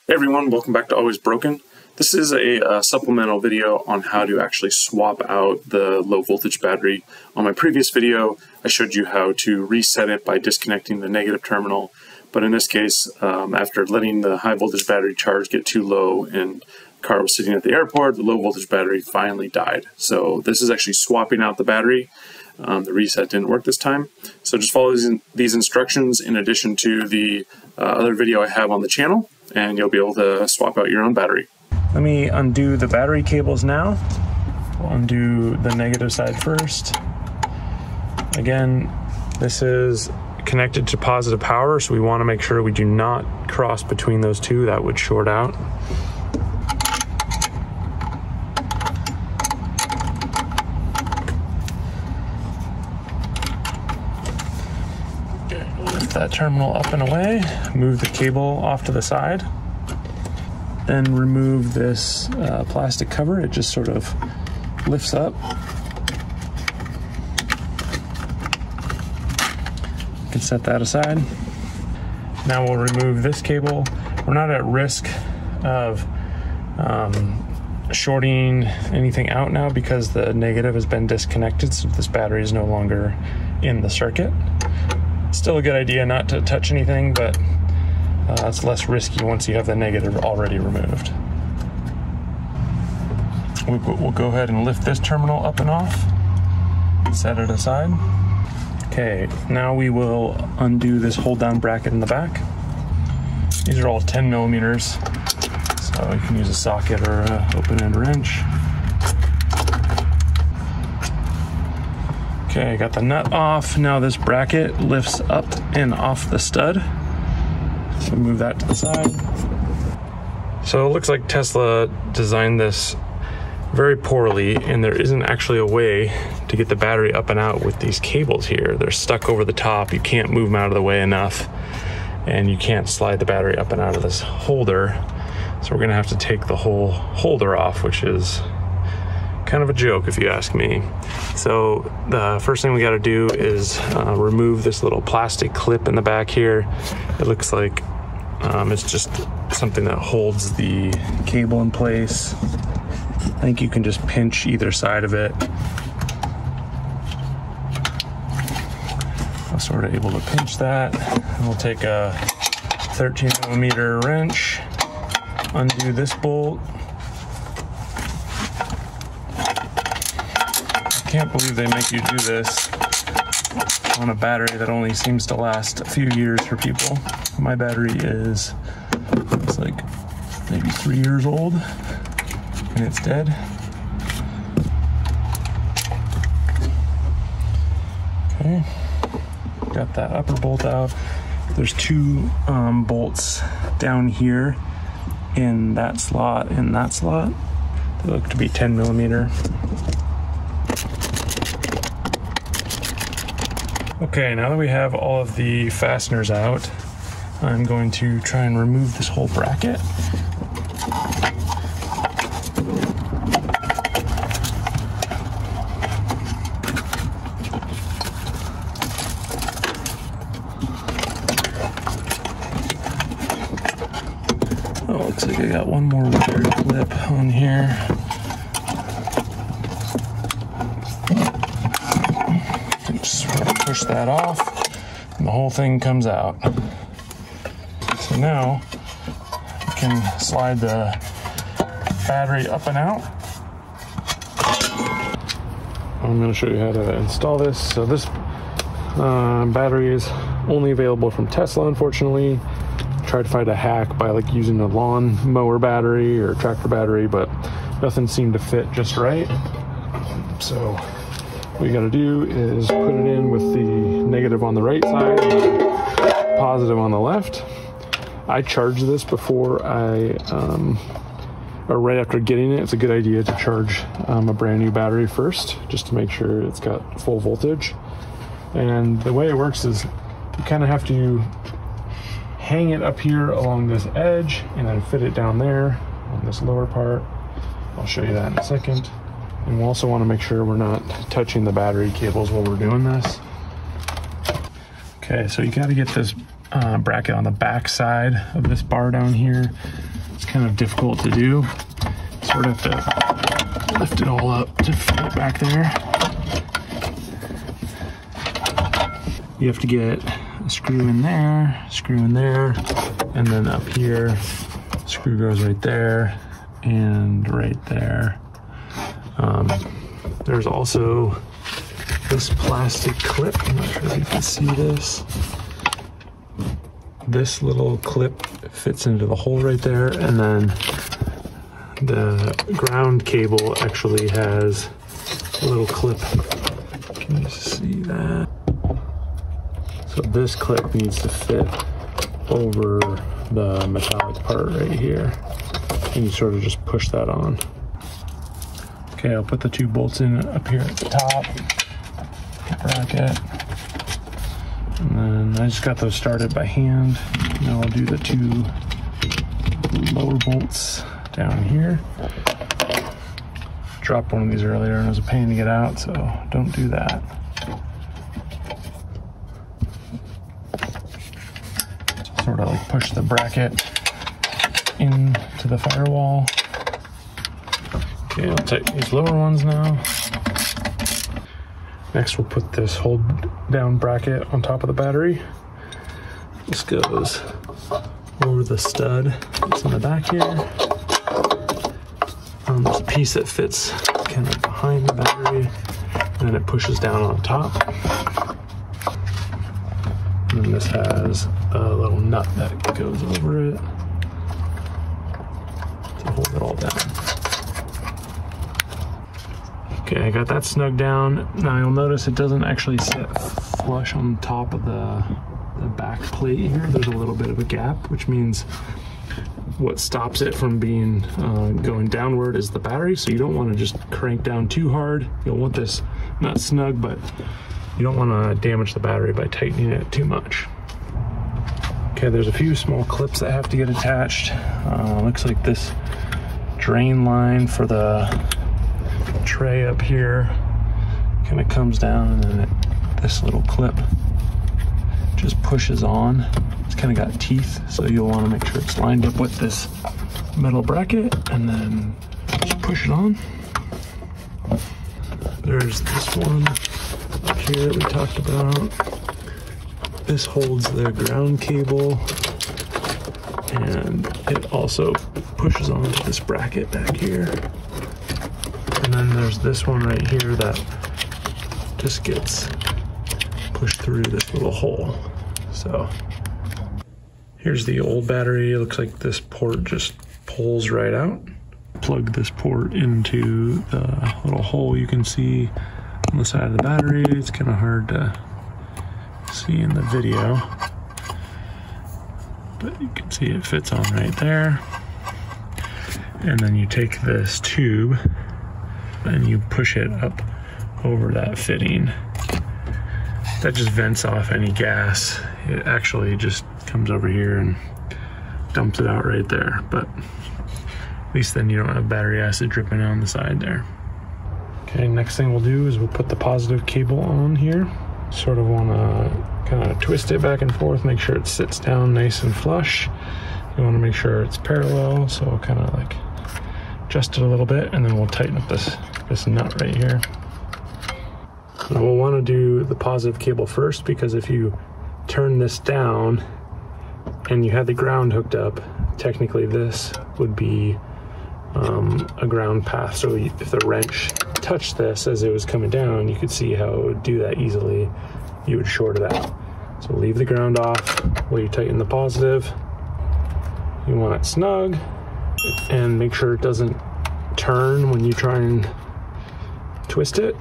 Hey everyone, welcome back to Always Broken. This is a supplemental video on how to actually swap out the low voltage battery. On my previous video, I showed you how to reset it by disconnecting the negative terminal. But in this case, after letting the high voltage battery charge get too low and the car was sitting at the airport, the low voltage battery finally died. So this is actually swapping out the battery. The reset didn't work this time. So just follow these instructions in addition to the other video I have on the channel, and you'll be able to swap out your own battery. Let me undo the battery cables now. We'll undo the negative side first. Again, this is connected to positive power, so we want to make sure we do not cross between those two. That would short out. Lift that terminal up and away, move the cable off to the side, then remove this plastic cover. It just sort of lifts up. You can set that aside. Now we'll remove this cable. We're not at risk of shorting anything out now because the negative has been disconnected, so this battery is no longer in the circuit. Still a good idea not to touch anything, but it's less risky once you have the negative already removed. We'll go ahead and lift this terminal up and off, set it aside. Okay, now we will undo this hold down bracket in the back. These are all 10 millimeters, so you can use a socket or an open end wrench. Okay, got the nut off. Now this bracket lifts up and off the stud. So move that to the side. So it looks like Tesla designed this very poorly, and there isn't actually a way to get the battery up and out with these cables here. They're stuck over the top. You can't move them out of the way enough, and you can't slide the battery up and out of this holder. So we're gonna have to take the whole holder off, which is kind of a joke if you ask me. So the first thing we got to do is remove this little plastic clip in the back here. It looks like it's just something that holds the cable in place. I think you can just pinch either side of it. I'm sort of able to pinch that. And we'll take a 13 millimeter wrench, undo this bolt. I can't believe they make you do this on a battery that only seems to last a few years for people. My battery is, it's like maybe 3 years old and it's dead. Okay, got that upper bolt out. There's two bolts down here in that slot and that slot. They look to be 10 millimeter. Okay, now that we have all of the fasteners out, I'm going to try and remove this whole bracket. Oh, looks like I got one more wire clip on here. Push that off and the whole thing comes out. So now you can slide the battery up and out. I'm going to show you how to install this. So this battery is only available from Tesla, unfortunately. Tried to find a hack by like using a lawn mower battery or tractor battery, but nothing seemed to fit just right. So what you gotta do is put it in with the negative on the right side and the positive on the left. I charged this before or right after getting it. It's a good idea to charge a brand new battery first, just to make sure it's got full voltage. And the way it works is you kind of have to hang it up here along this edge and then fit it down there on this lower part. I'll show you that in a second. And we'll also want to make sure we're not touching the battery cables while we're doing this. Okay, so you got to get this bracket on the back side of this bar down here. It's kind of difficult to do. Sort of have to lift it all up to fit it back there. You have to get a screw in there, and then up here, screw goes right there and right there. There's also this plastic clip. I'm not sure if you can see this. This little clip fits into the hole right there, and then the ground cable actually has a little clip. Can you see that? So this clip needs to fit over the metallic part right here, and you sort of just push that on. Okay, I'll put the 2 bolts in up here at the top, bracket, and then I just got those started by hand. Now I'll do the 2 lower bolts down here. Dropped one of these earlier and it was a pain to get out, so don't do that. Sort of like push the bracket into the firewall. Okay, I'll tighten these lower ones now. Next, we'll put this hold down bracket on top of the battery. This goes over the stud that's in the back here. There's a piece that fits kind of behind the battery, and then it pushes down on top. And then this has a little nut that goes over it to hold it all down. Okay, I got that snug down. Now you'll notice it doesn't actually sit flush on top of the back plate here. There's a little bit of a gap, which means what stops it from being going downward is the battery. So you don't want to just crank down too hard. You'll want this not snug, but you don't want to damage the battery by tightening it too much. Okay, there's a few small clips that have to get attached. Looks like this drain line for the tray up here kind of comes down, and then this little clip just pushes on. It's kind of got teeth, so you'll want to make sure it's lined up with this metal bracket, and then just push it on. There's this one up here that we talked about. This holds the ground cable, and it also pushes onto this bracket back here. And then there's this one right here that just gets pushed through this little hole. So here's the old battery. It looks like this port just pulls right out. Plug this port into the little hole you can see on the side of the battery. It's kind of hard to see in the video, but you can see it fits on right there. And then you take this tube and you push it up over that fitting. That just vents off any gas. It actually just comes over here and dumps it out right there, but at least then you don't have battery acid dripping on the side there. Okay, next thing we'll do is we'll put the positive cable on here. Sort of want to kind of twist it back and forth, make sure it sits down nice and flush. You want to make sure it's parallel, so I'll kind of like adjust it a little bit, and then we'll tighten up this nut right here. Now we'll want to do the positive cable first, because if you turn this down and you had the ground hooked up, technically this would be a ground path. So if the wrench touched this as it was coming down, you could see how it would do that easily. You would short it out. So leave the ground off while you tighten the positive. You want it snug, and make sure it doesn't turn when you try and twist it.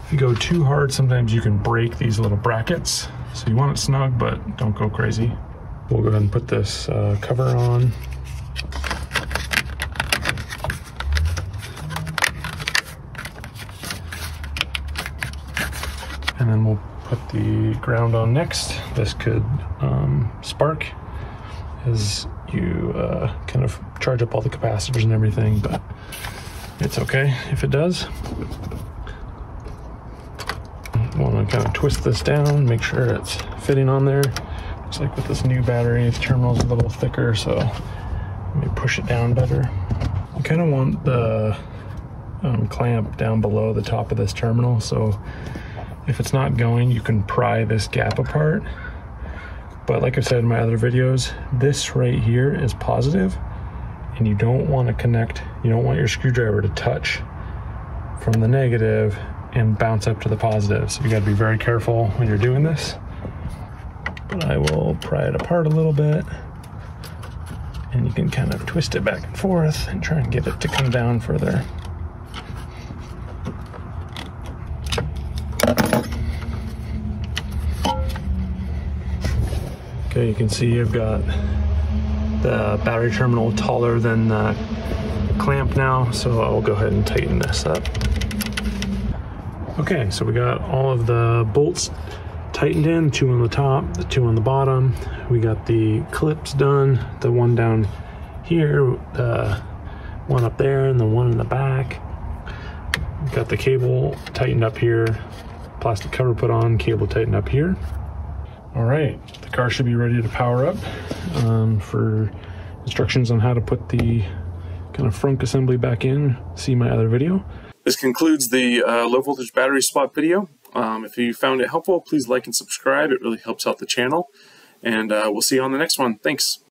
If you go too hard, sometimes you can break these little brackets. So you want it snug, but don't go crazy. We'll go ahead and put this cover on. And then we'll put the ground on next. This could spark as you kind of charge up all the capacitors and everything, but it's okay if it does. Want to kind of twist this down, make sure it's fitting on there. Looks like with this new battery, the terminal's a little thicker, so let me push it down better. You kind of want the clamp down below the top of this terminal, so if it's not going, you can pry this gap apart. But like I've said in my other videos, this right here is positive, and you don't want to connect, you don't want your screwdriver to touch from the negative and bounce up to the positive. So you got to be very careful when you're doing this. But I will pry it apart a little bit, and you can kind of twist it back and forth and try and get it to come down further. Okay, you can see I've got the battery terminal taller than the clamp now, so I'll go ahead and tighten this up. Okay, so we got all of the bolts tightened in, 2 on the top, the 2 on the bottom. We got the clips done, the one down here, the one up there, and the one in the back. We've got the cable tightened up here, plastic cover put on, cable tightened up here. All right, the car should be ready to power up. For instructions on how to put the kind of frunk assembly back in, see my other video. This concludes the low voltage battery swap video. If you found it helpful, please like and subscribe. It really helps out the channel. And we'll see you on the next one. Thanks.